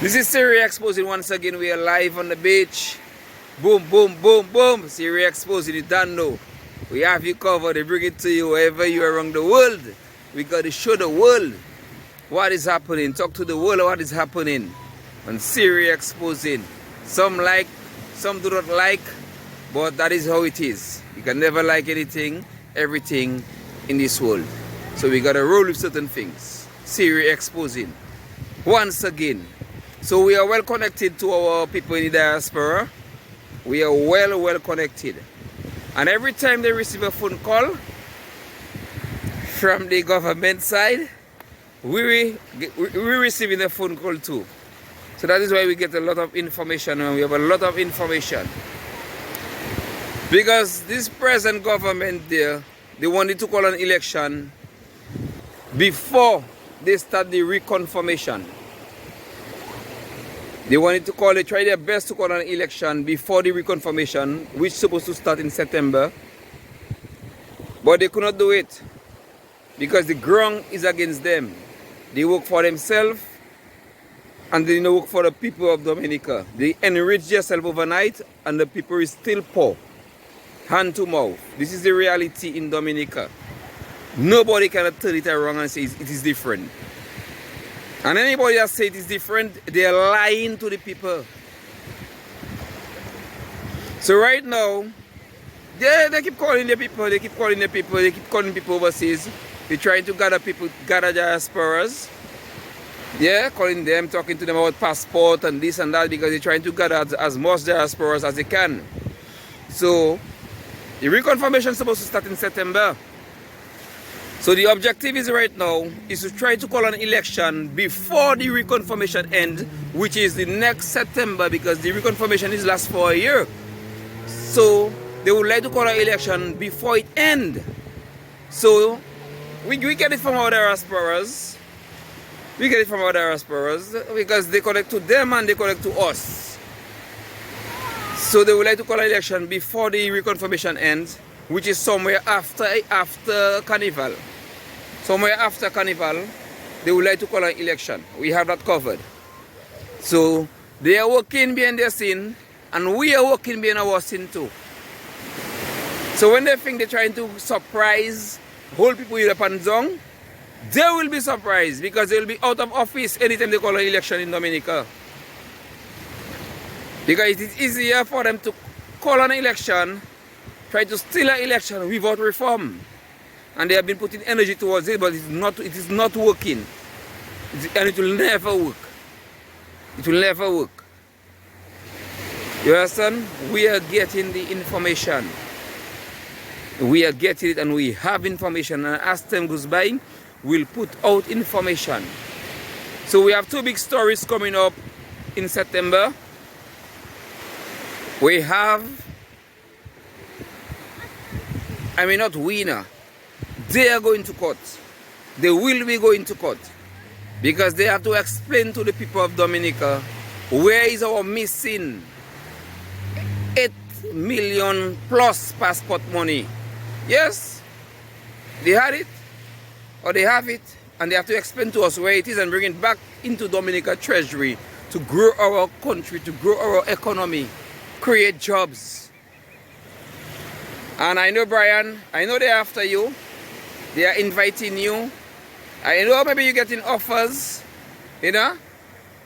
This is Siri Exposing once again. We are live on the beach. Boom, boom, boom, boom. Siri Exposing, you don't know. We have you covered. We bring it to you wherever you are around the world. We got to show the world what is happening. Talk to the world what is happening on Siri Exposing. Some like, some do not like, but that is how it is. You can never like anything, everything in this world. So we got to roll with certain things. Siri Exposing once again. So we are well connected to our people in the diaspora. We are well connected. And every time they receive a phone call from the government side, we're receiving a phone call too. So that is why we get a lot of information, and we have a lot of information. Because this present government there, they wanted to call an election before they start the reconfirmation. They wanted to call it, try their best to call an election before the reconfirmation, which is supposed to start in September. But they could not do it because the ground is against them. They work for themselves and they don't work for the people of Dominica. They enrich themselves overnight and the people is still poor, hand to mouth. This is the reality in Dominica. Nobody can turn it around and say it is different. And anybody that says it is different, they are lying to the people. So right now, they keep calling the people, they keep calling people overseas. They're trying to gather people, gather diasporas. Yeah, calling them, talking to them about passport and this and that, because they're trying to gather as much diasporas as they can. So the reconfirmation is supposed to start in September. So the objective is right now is to try to call an election before the reconfirmation ends, which is the next September, because the reconfirmation is last for a year. So they would like to call an election before it ends. So we get it from our diasporas. We get it from our diasporas because they connect to them and they connect to us. So they would like to call an election before the reconfirmation ends, which is somewhere after Carnival. Somewhere after Carnival, they would like to call an election. We have that covered. So they are working behind their scene, and we are working behind our scene too. So when they think they're trying to surprise, hold people in the panzong, they will be surprised because they will be out of office anytime they call an election in Dominica. Because it is easier for them to call an election, try to steal an election without reform. And they have been putting energy towards it, but it is not working. And it will never work. It will never work. You understand? We are getting the information. We are getting it and we have information. And as time goes by, we'll put out information. So we have two big stories coming up in September. We have, not winner. They are going to court. They will be going to court because they have to explain to the people of Dominica where is our missing 8 million plus passport money. Yes, they had it or they have it, and they have to explain to us where it is and bring it back into Dominica Treasury to grow our country, to grow our economy, create jobs. And I know, Brian, I know they're after you. They are inviting you. I know maybe you're getting offers,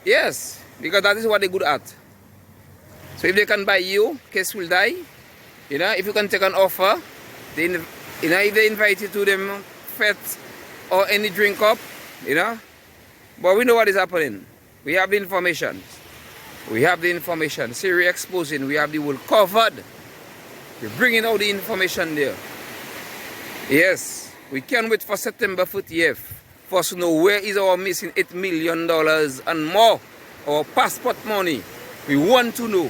Yes, because that is what they're good at. So if they can buy you, case will die. If you can take an offer, if they invite you to them fete or any drink up, But we know what is happening. We have the information. We have the information. Siri Exposing, we have the world covered. We're bringing out the information there. Yes. We can't wait for September 30th for us to know where is our missing $8 million and more, our passport money. We want to know.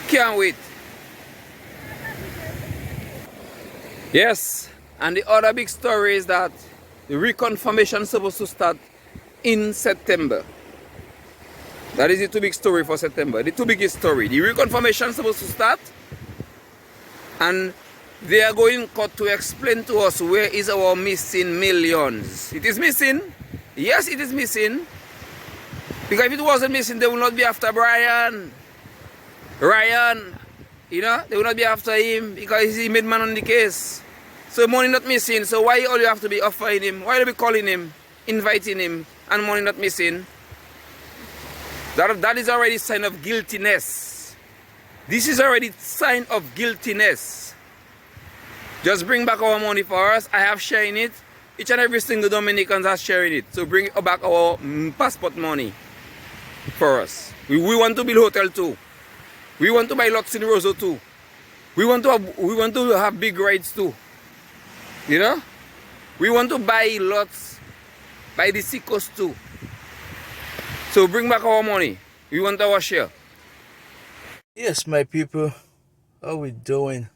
Can't wait. Yes, and the other big story is that the reconfirmation is supposed to start in September. That is the two big story for September. The two biggest story. The reconfirmation is supposed to start, and they are going court to explain to us where is our missing millions. It is missing. Yes, it is missing. Because if it wasn't missing, they would not be after Brian. Ryan, you know, they will not be after him because he made man on the case. So money not missing. So why all you have to be offering him? Why you be calling him, inviting him, and money not missing? That is already a sign of guiltiness. This is already sign of guiltiness. Just bring back our money for us. I have sharing it. Each and every single Dominicans are sharing it. So bring back our passport money for us. We want to build hotel too. We want to buy lots in Roseau too. We want to have big rides too. You know? We want to buy lots by the seacoast too. So bring back our money. We want our share. Yes, my people, how we doing?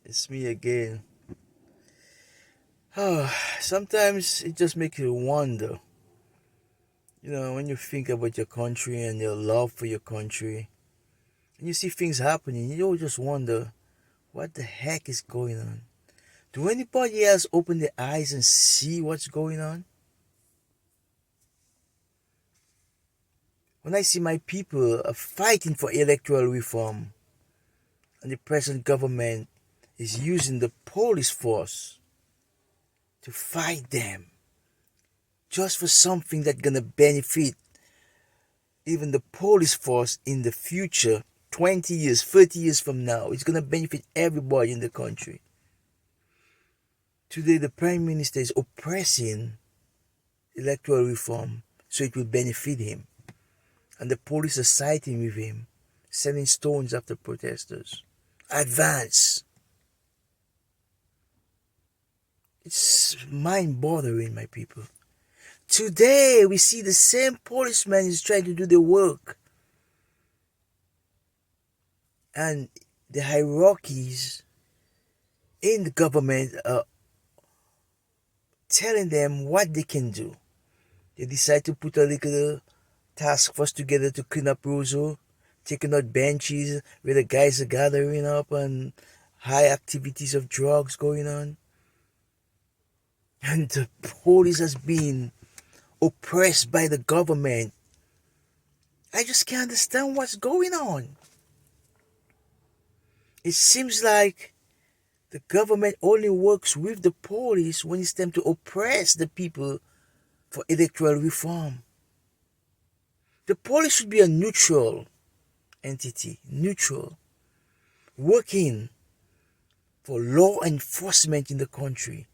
It's me again. Sometimes it just makes you wonder. You know, when you think about your country and your love for your country, and you see things happening, you just wonder, what the heck is going on? Do anybody else open their eyes and see what's going on? When I see my people are fighting for electoral reform, and the present government is using the police force to fight them just for something that's gonna benefit even the police force in the future, 20 years, 30 years from now. It's gonna benefit everybody in the country. Today the Prime Minister is oppressing electoral reform so it will benefit him. And the police are siding with him, sending stones after protesters. Advance. It's mind-boggling, my people. Today, we see the same policeman is trying to do the work. And the hierarchies in the government are telling them what they can do. They decide to put a little task force together to clean up Roseau, taking out benches where the guys are gathering up and high activities of drugs going on. And the police has been oppressed by the government. I just can't understand what's going on. It seems like the government only works with the police when it's time to oppress the people for electoral reform. The police should be a neutral entity, neutral, working for law enforcement in the country.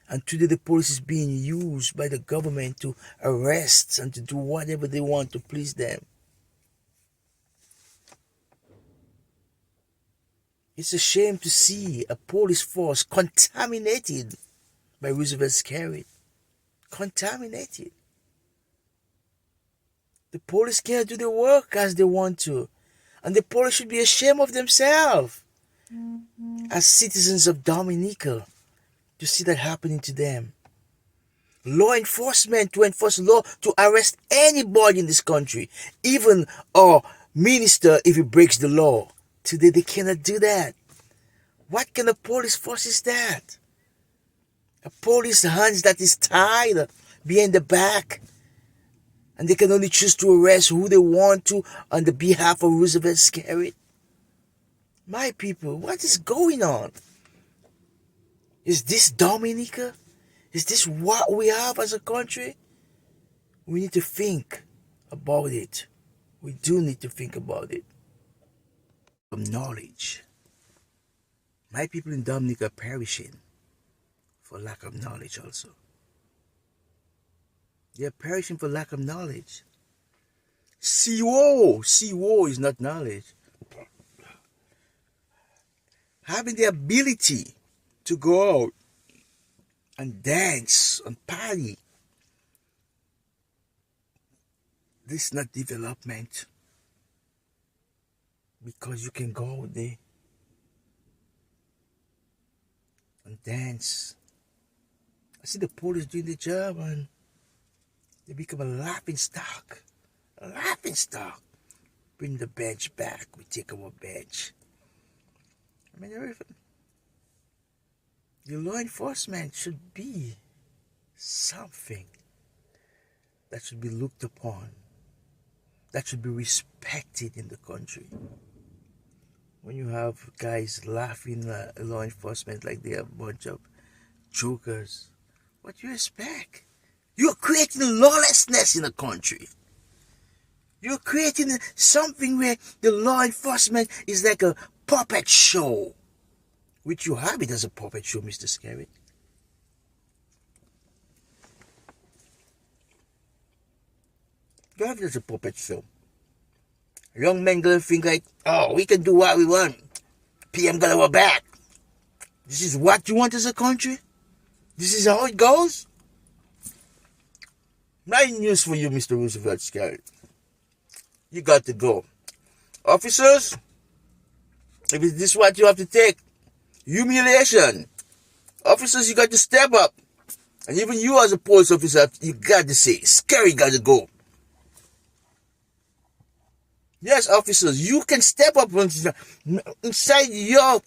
And today the police is being used by the government to arrest and to do whatever they want to please them. It's a shame to see a police force contaminated by Roosevelt's carrot. Contaminated. The police can't do the work as they want to. And the police should be ashamed of themselves as citizens of Dominica to see that happening to them. Law enforcement to enforce law to arrest anybody in this country, even a minister if he breaks the law. Today they cannot do that. What kind of police force is that? A police hands that is tied behind the back, and they can only choose to arrest who they want to on the behalf of Roosevelt's carrot. My people, what is going on? Is this Dominica? Is this what we have as a country? We need to think about it. We do need to think about it. Knowledge. My people in Dominica are perishing for lack of knowledge also. They are perishing for lack of knowledge. CO is not knowledge. Having the ability to go out and dance and party. This is not development. Because you can go out there and dance. I see the police doing the job and they become a laughing stock. A laughing stock. Bring the bench back. We take our bench. I mean, the law enforcement should be something that should be looked upon that should be respected in the country. When you have guys laughing at law enforcement like they're a bunch of jokers, what do you expect? You're creating lawlessness in the country. You're creating something where the law enforcement is like a puppet show. Which you have it as a puppet show, Mr. Scary. You have it as a puppet show. Young men gonna think like, oh, we can do what we want. PM got our back. This is what you want as a country? This is how it goes? My news for you, Mr. Roosevelt Scary. You got to go. Officers, if this is what you have to take, humiliation. Officers, you got to step up. And even you as a police officer, you got to say, Scary got to go. Yes, officers, you can step up inside your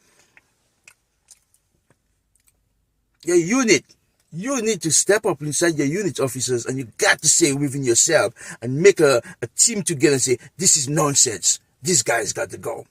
unit. You need to step up inside your unit, officers, and you got to say within yourself and make a team together and say, this is nonsense. This guy's got to go.